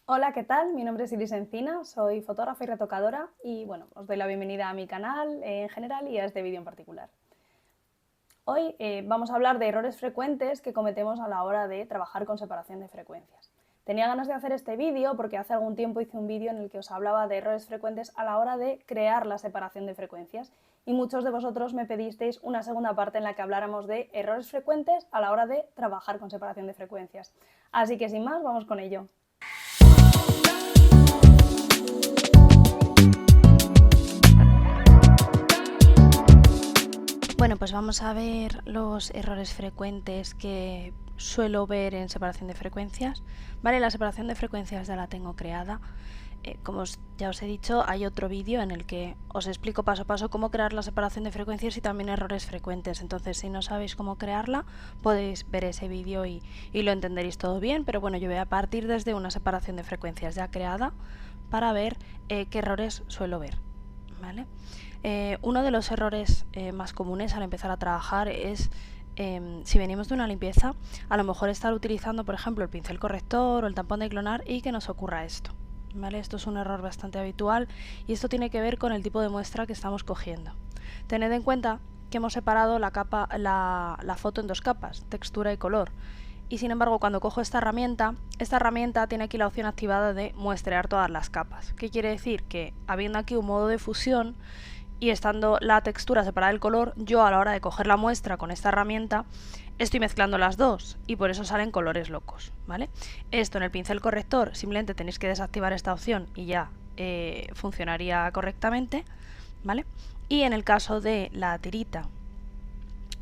Hola, ¿qué tal? Mi nombre es Iris Encina, soy fotógrafa y retocadora y bueno, os doy la bienvenida a mi canal en general y a este vídeo en particular. Hoy vamos a hablar de errores frecuentes que cometemos a la hora de trabajar con separación de frecuencias. Tenía ganas de hacer este vídeo porque hace algún tiempo hice un vídeo en el que os hablaba de errores frecuentes a la hora de crear la separación de frecuencias y muchos de vosotros me pedisteis una segunda parte en la que habláramos de errores frecuentes a la hora de trabajar con separación de frecuencias. Así que sin más, vamos con ello. Bueno, pues vamos a ver los errores frecuentes que suelo ver en separación de frecuencias. Vale, la separación de frecuencias ya la tengo creada. Como ya os he dicho, hay otro vídeo en el que os explico paso a paso cómo crear la separación de frecuencias y también errores frecuentes. Entonces, si no sabéis cómo crearla, podéis ver ese vídeo y lo entenderéis todo bien. Pero bueno, yo voy a partir desde una separación de frecuencias ya creada para ver qué errores suelo ver. ¿Vale? Uno de los errores más comunes al empezar a trabajar es si venimos de una limpieza, a lo mejor estar utilizando, por ejemplo, el pincel corrector o el tampón de clonar y que nos ocurra esto. ¿Vale? Esto es un error bastante habitual y esto tiene que ver con el tipo de muestra que estamos cogiendo. Tened en cuenta que hemos separado la foto en dos capas, textura y color. Y sin embargo, cuando cojo esta herramienta tiene aquí la opción activada de muestrear todas las capas. ¿Qué quiere decir? Que habiendo aquí un modo de fusión y estando la textura separada del color, yo a la hora de coger la muestra con esta herramienta estoy mezclando las dos y por eso salen colores locos, ¿vale? Esto en el pincel corrector simplemente tenéis que desactivar esta opción y ya funcionaría correctamente, ¿vale? Y en el caso de la tirita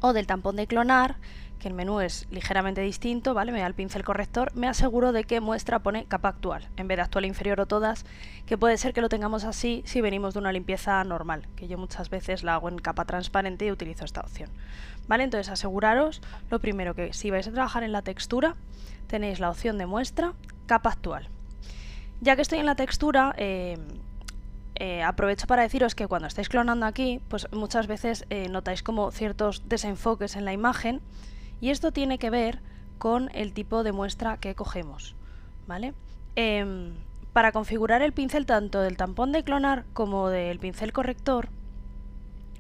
o del tampón de clonar, que el menú es ligeramente distinto, ¿vale? Me da el pincel corrector, me aseguro de que muestra pone capa actual, en vez de actual inferior o todas, que puede ser que lo tengamos así si venimos de una limpieza normal, que yo muchas veces la hago en capa transparente y utilizo esta opción. ¿Vale? Entonces aseguraros, lo primero, que si vais a trabajar en la textura, tenéis la opción de muestra, capa actual. Ya que estoy en la textura, aprovecho para deciros que cuando estáis clonando aquí, pues muchas veces notáis como ciertos desenfoques en la imagen y esto tiene que ver con el tipo de muestra que cogemos, ¿vale? Para configurar el pincel tanto del tampón de clonar como del pincel corrector,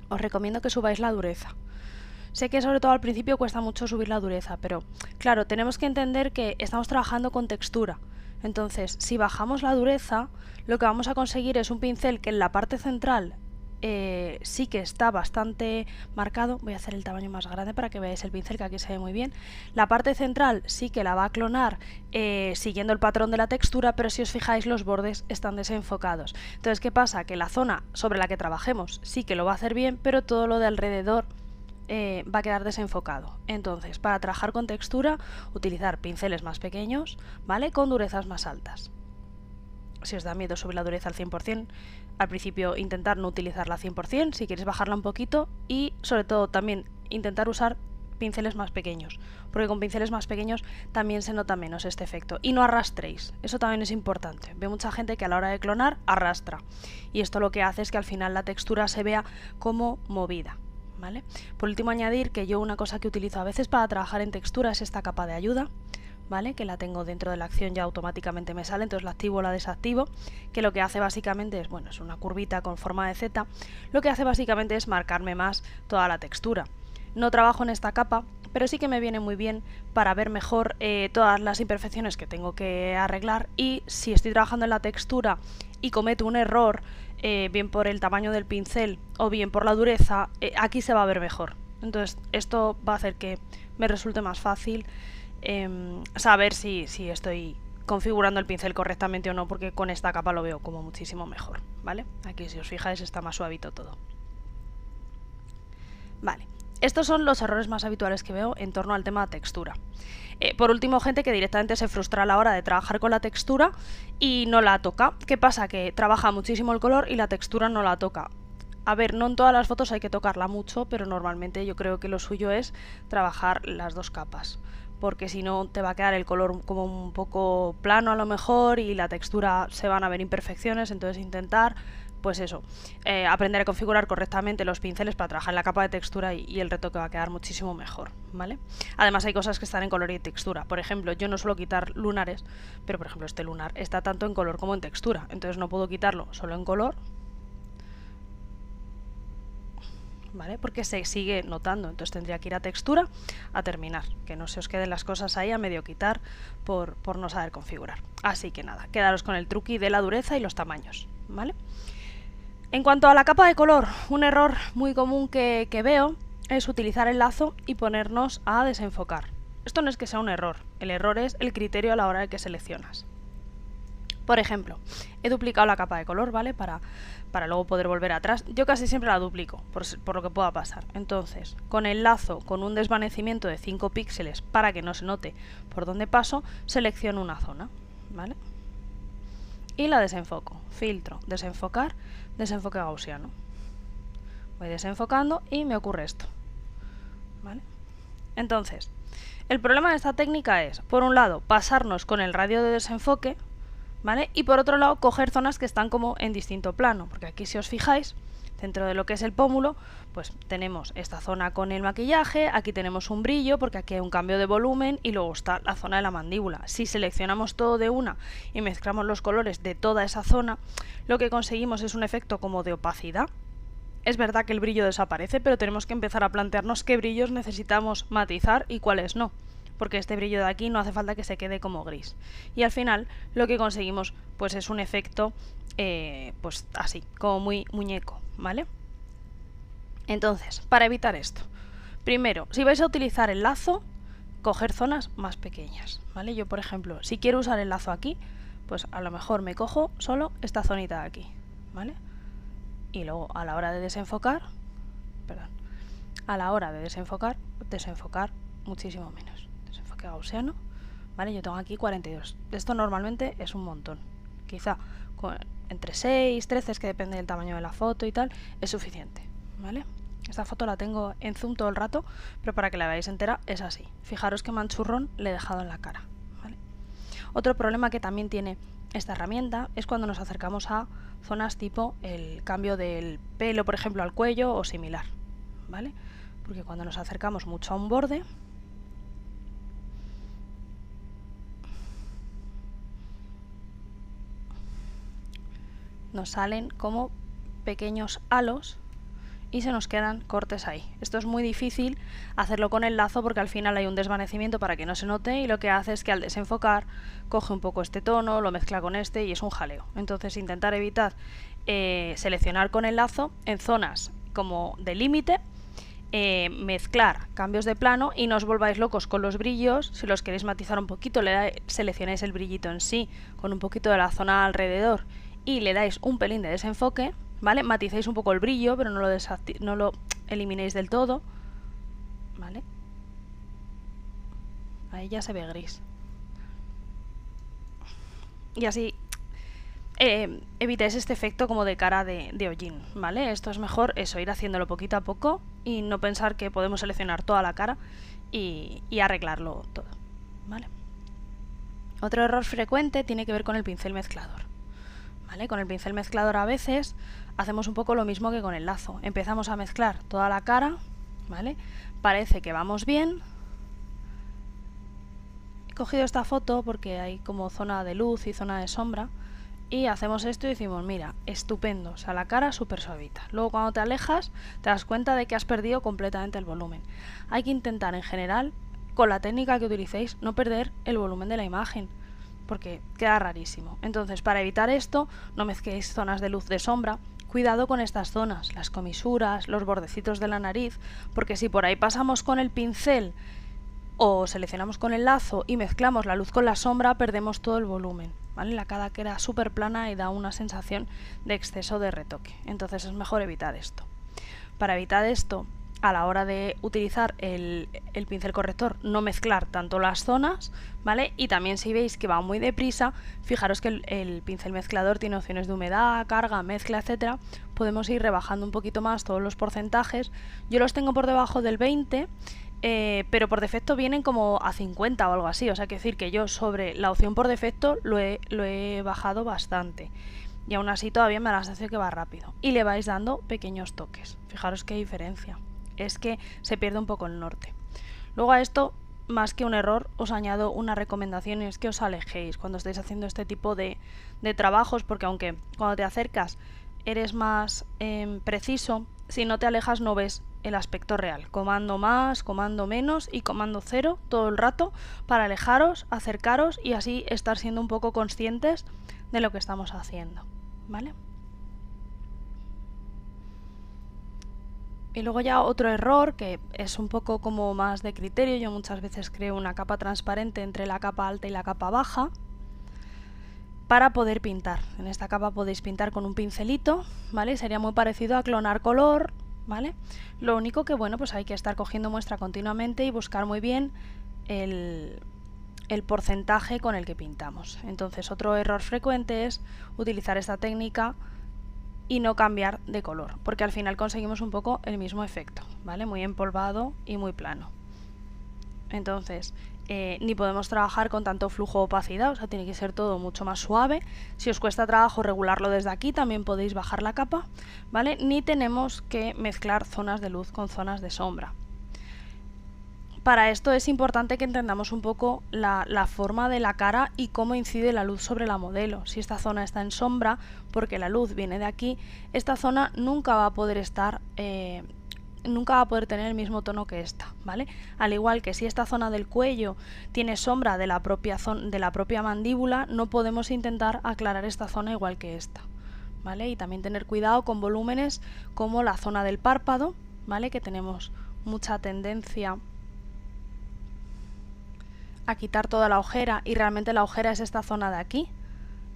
os recomiendo que subáis la dureza. Sé que sobre todo al principio cuesta mucho subir la dureza, pero claro, tenemos que entender que estamos trabajando con textura. Entonces, si bajamos la dureza, lo que vamos a conseguir es un pincel que en la parte central sí que está bastante marcado. Voy a hacer el tamaño más grande para que veáis el pincel, que aquí se ve muy bien. La parte central sí que la va a clonar siguiendo el patrón de la textura, pero si os fijáis los bordes están desenfocados. Entonces, ¿qué pasa? Que la zona sobre la que trabajemos sí que lo va a hacer bien, pero todo lo de alrededor va a quedar desenfocado. Entonces, para trabajar con textura, utilizar pinceles más pequeños, ¿vale? Con durezas más altas. Si os da miedo subir la dureza al 100%, al principio intentar no utilizarla al 100%, si queréis bajarla un poquito, y sobre todo también intentar usar pinceles más pequeños, porque con pinceles más pequeños también se nota menos este efecto. Y no arrastréis, eso también es importante. Veo mucha gente que a la hora de clonar arrastra, y esto lo que hace es que al final la textura se vea como movida. ¿Vale? Por último, añadir que yo una cosa que utilizo a veces para trabajar en textura es esta capa de ayuda, ¿vale? Que la tengo dentro de la acción, ya automáticamente me sale, entonces la activo o la desactivo, que lo que hace básicamente es, bueno, es una curvita con forma de Z, lo que hace básicamente es marcarme más toda la textura. No trabajo en esta capa, pero sí que me viene muy bien para ver mejor todas las imperfecciones que tengo que arreglar, y si estoy trabajando en la textura y cometo un error, bien por el tamaño del pincel o bien por la dureza, aquí se va a ver mejor. Entonces esto va a hacer que me resulte más fácil saber si estoy configurando el pincel correctamente o no, porque con esta capa lo veo como muchísimo mejor, ¿vale? Aquí, si os fijáis, está más suavito todo. Vale, estos son los errores más habituales que veo en torno al tema de textura. Por último, gente que directamente se frustra a la hora de trabajar con la textura y no la toca. ¿Qué pasa? Que trabaja muchísimo el color y la textura no la toca. A ver, no en todas las fotos hay que tocarla mucho, pero normalmente yo creo que lo suyo es trabajar las dos capas, porque si no te va a quedar el color como un poco plano a lo mejor y la textura se van a ver imperfecciones. Entonces intentar pues eso, aprender a configurar correctamente los pinceles para trabajar en la capa de textura y el retoque va a quedar muchísimo mejor, ¿vale? Además hay cosas que están en color y textura. Por ejemplo, yo no suelo quitar lunares, pero por ejemplo este lunar está tanto en color como en textura, entonces no puedo quitarlo solo en color, ¿vale? Porque se sigue notando, entonces tendría que ir a textura a terminar, que no se os queden las cosas ahí a medio quitar por no saber configurar. Así que nada, quedaros con el truqui de la dureza y los tamaños, ¿vale? En cuanto a la capa de color, un error muy común que veo es utilizar el lazo y ponernos a desenfocar. Esto no es que sea un error, el error es el criterio a la hora de que seleccionas. Por ejemplo, he duplicado la capa de color, ¿vale? Para luego poder volver atrás. Yo casi siempre la duplico, por lo que pueda pasar. Entonces, con el lazo, con un desvanecimiento de 5 píxeles para que no se note por dónde paso, selecciono una zona, ¿vale? Y la desenfoco. Filtro, desenfocar, desenfoque gaussiano. Voy desenfocando y me ocurre esto, ¿vale? Entonces, el problema de esta técnica es, por un lado, pasarnos con el radio de desenfoque, ¿vale? Y por otro lado, coger zonas que están como en distinto plano, porque aquí si os fijáis, dentro de lo que es el pómulo, pues tenemos esta zona con el maquillaje, aquí tenemos un brillo, porque aquí hay un cambio de volumen, y luego está la zona de la mandíbula. Si seleccionamos todo de una y mezclamos los colores de toda esa zona, lo que conseguimos es un efecto como de opacidad. Es verdad que el brillo desaparece, pero tenemos que empezar a plantearnos qué brillos necesitamos matizar y cuáles no, porque este brillo de aquí no hace falta que se quede como gris. Y al final lo que conseguimos pues es un efecto pues así, como muy muñeco, ¿vale? Entonces, para evitar esto, primero, si vais a utilizar el lazo, coger zonas más pequeñas, ¿vale? Yo, por ejemplo, si quiero usar el lazo aquí, pues a lo mejor me cojo solo esta zonita de aquí, ¿vale? Y luego a la hora de desenfocar, desenfocar muchísimo menos. Desenfoque gaussiano, ¿vale? Yo tengo aquí 42. Esto normalmente es un montón. Quizá entre 6, 13, es que depende del tamaño de la foto y tal, es suficiente, ¿vale? Esta foto la tengo en zoom todo el rato, pero para que la veáis entera es así. Fijaros qué manchurrón le he dejado en la cara, ¿vale? Otro problema que también tiene esta herramienta es cuando nos acercamos a zonas tipo el cambio del pelo, por ejemplo, al cuello o similar, ¿vale? Porque cuando nos acercamos mucho a un borde, nos salen como pequeños halos y se nos quedan cortes ahí. Esto es muy difícil hacerlo con el lazo porque al final hay un desvanecimiento para que no se note, y lo que hace es que al desenfocar coge un poco este tono, lo mezcla con este y es un jaleo. Entonces intentar evitar seleccionar con el lazo en zonas como de límite, mezclar cambios de plano y no os volváis locos con los brillos. Si los queréis matizar un poquito, seleccionáis el brillito en sí con un poquito de la zona alrededor y le dais un pelín de desenfoque, ¿vale? Maticéis un poco el brillo, pero no lo eliminéis del todo, ¿vale? Ahí ya se ve gris. Y así evitáis este efecto como de cara de hollín, ¿vale? Esto es mejor eso, ir haciéndolo poquito a poco y no pensar que podemos seleccionar toda la cara y arreglarlo todo, ¿vale? Otro error frecuente tiene que ver con el pincel mezclador, ¿vale? Con el pincel mezclador a veces hacemos un poco lo mismo que con el lazo. Empezamos a mezclar toda la cara, ¿vale? Parece que vamos bien. He cogido esta foto porque hay como zona de luz y zona de sombra. Y hacemos esto y decimos, mira, estupendo, o sea, la cara súper suavita. Luego cuando te alejas te das cuenta de que has perdido completamente el volumen. Hay que intentar en general, con la técnica que utilicéis, no perder el volumen de la imagen, porque queda rarísimo. Entonces, para evitar esto, no mezcléis zonas de luz de sombra. Cuidado con estas zonas, las comisuras, los bordecitos de la nariz, porque si por ahí pasamos con el pincel o seleccionamos con el lazo y mezclamos la luz con la sombra, perdemos todo el volumen, ¿vale? La cara queda súper plana y da una sensación de exceso de retoque. Entonces es mejor evitar esto. Para evitar esto, a la hora de utilizar el pincel corrector, no mezclar tanto las zonas, ¿vale? Y también si veis que va muy deprisa, fijaros que el pincel mezclador tiene opciones de humedad, carga, mezcla, etcétera. Podemos ir rebajando un poquito más todos los porcentajes. Yo los tengo por debajo del 20, pero por defecto vienen como a 50 o algo así. O sea, que decir que yo sobre la opción por defecto lo he bajado bastante. y aún así todavía me las hace que va rápido. Y le vais dando pequeños toques. Fijaros qué diferencia. Es que se pierde un poco el norte. Luego a esto, más que un error, os añado una recomendación y es que os alejéis cuando estáis haciendo este tipo de trabajos, porque aunque cuando te acercas eres más preciso, si no te alejas no ves el aspecto real. Comando más, comando menos y comando cero todo el rato para alejaros, acercaros y así estar siendo un poco conscientes de lo que estamos haciendo, ¿vale? Y luego ya otro error que es un poco como más de criterio. Yo muchas veces creo una capa transparente entre la capa alta y la capa baja para poder pintar. En esta capa podéis pintar con un pincelito, ¿vale? Sería muy parecido a clonar color, ¿vale? Lo único que, bueno, pues hay que estar cogiendo muestra continuamente y buscar muy bien el porcentaje con el que pintamos. Entonces, otro error frecuente es utilizar esta técnica y no cambiar de color, porque al final conseguimos un poco el mismo efecto, ¿vale? Muy empolvado y muy plano. Entonces, ni podemos trabajar con tanto flujo o opacidad, o sea, tiene que ser todo mucho más suave. Si os cuesta trabajo regularlo desde aquí, también podéis bajar la capa, ¿vale? Ni tenemos que mezclar zonas de luz con zonas de sombra. Para esto es importante que entendamos un poco la forma de la cara y cómo incide la luz sobre la modelo. Si esta zona está en sombra, porque la luz viene de aquí, esta zona nunca va a poder estar, nunca va a poder tener el mismo tono que esta, ¿vale? Al igual que si esta zona del cuello tiene sombra de la propia mandíbula, no podemos intentar aclarar esta zona igual que esta, ¿vale? Y también tener cuidado con volúmenes como la zona del párpado, ¿vale? Que tenemos mucha tendencia a quitar toda la ojera y realmente la ojera es esta zona de aquí,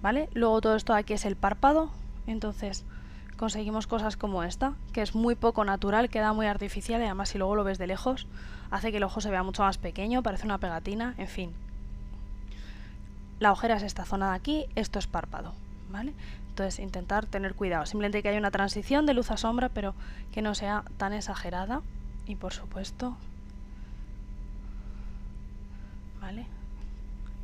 ¿vale? Luego todo esto de aquí es el párpado, entonces conseguimos cosas como esta, que es muy poco natural, queda muy artificial y además si luego lo ves de lejos hace que el ojo se vea mucho más pequeño, parece una pegatina, en fin. La ojera es esta zona de aquí, esto es párpado, ¿vale? Entonces intentar tener cuidado, simplemente que haya una transición de luz a sombra, pero que no sea tan exagerada y por supuesto... ¿vale?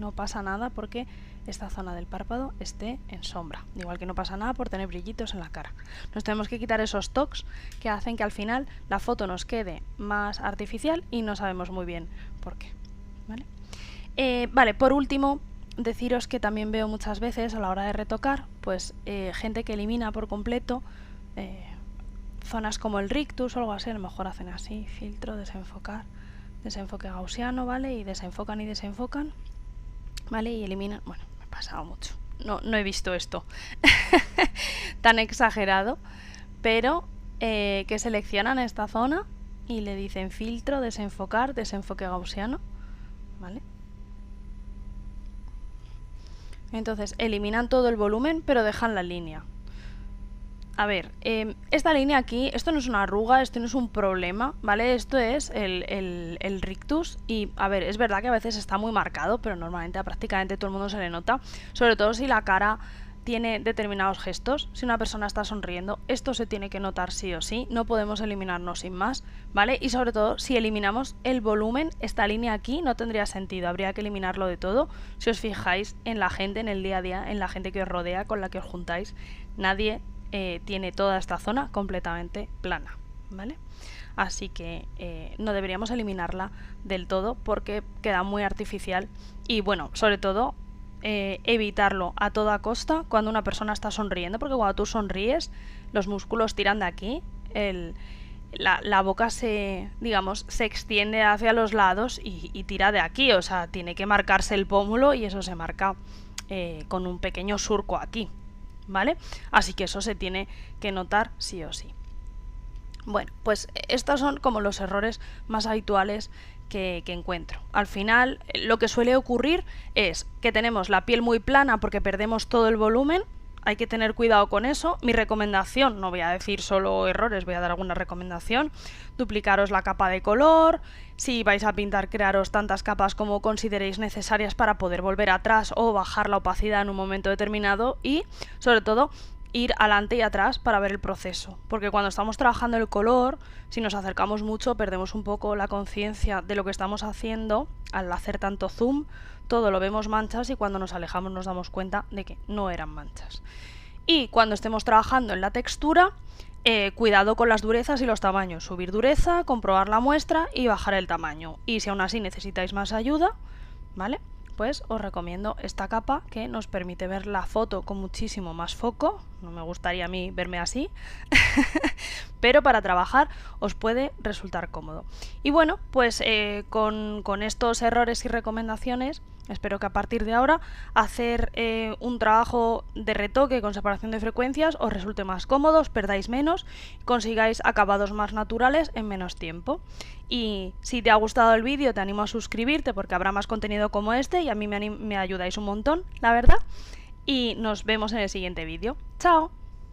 No pasa nada porque esta zona del párpado esté en sombra, igual que no pasa nada por tener brillitos en la cara. Nos tenemos que quitar esos toques que hacen que al final la foto nos quede más artificial y no sabemos muy bien por qué, ¿vale? Vale, por último, deciros que también veo muchas veces a la hora de retocar, pues gente que elimina por completo zonas como el rictus o algo así. A lo mejor hacen así, filtro, desenfocar, desenfoque gaussiano, ¿vale? Y desenfocan y desenfocan, ¿vale? Y eliminan... Bueno, me he pasado mucho. No he visto esto tan exagerado, pero que seleccionan esta zona y le dicen filtro, desenfocar, desenfoque gaussiano, ¿vale? Entonces eliminan todo el volumen, pero dejan la línea. A ver, esta línea aquí, esto no es una arruga, esto no es un problema, ¿vale? Esto es el rictus y, a ver, es verdad que a veces está muy marcado, pero normalmente a prácticamente todo el mundo se le nota, sobre todo si la cara tiene determinados gestos. Si una persona está sonriendo, esto se tiene que notar sí o sí, no podemos eliminarnos sin más, ¿vale? Y sobre todo, si eliminamos el volumen, esta línea aquí no tendría sentido, habría que eliminarlo de todo. Si os fijáis en la gente, en el día a día, en la gente que os rodea, con la que os juntáis, nadie... tiene toda esta zona completamente plana, ¿vale? Así que no deberíamos eliminarla del todo porque queda muy artificial y bueno, sobre todo evitarlo a toda costa cuando una persona está sonriendo, porque cuando tú sonríes los músculos tiran de aquí, la boca se extiende hacia los lados y tira de aquí, o sea, tiene que marcarse el pómulo y eso se marca con un pequeño surco aquí, ¿vale? Así que eso se tiene que notar sí o sí. Bueno, pues estos son como los errores más habituales que encuentro. Al final, lo que suele ocurrir es que tenemos la piel muy plana porque perdemos todo el volumen. Hay que tener cuidado con eso. Mi recomendación, no voy a decir solo errores, voy a dar alguna recomendación. Duplicaros la capa de color. Si vais a pintar, crearos tantas capas como consideréis necesarias para poder volver atrás o bajar la opacidad en un momento determinado. Y, sobre todo, ir adelante y atrás para ver el proceso. Porque cuando estamos trabajando el color, si nos acercamos mucho, perdemos un poco la conciencia de lo que estamos haciendo. Al hacer tanto zoom, todo lo vemos manchas y cuando nos alejamos nos damos cuenta de que no eran manchas. Y cuando estemos trabajando en la textura, cuidado con las durezas y los tamaños. Subir dureza, comprobar la muestra y bajar el tamaño. Y si aún así necesitáis más ayuda, ¿vale? Pues os recomiendo esta capa que nos permite ver la foto con muchísimo más foco. No me gustaría a mí verme así, pero para trabajar os puede resultar cómodo. Y bueno, pues con estos errores y recomendaciones, espero que a partir de ahora hacer un trabajo de retoque con separación de frecuencias os resulte más cómodo, os perdáis menos, consigáis acabados más naturales en menos tiempo. Y si te ha gustado el vídeo, te animo a suscribirte porque habrá más contenido como este y a mí me ayudáis un montón, la verdad. Y nos vemos en el siguiente vídeo. ¡Chao!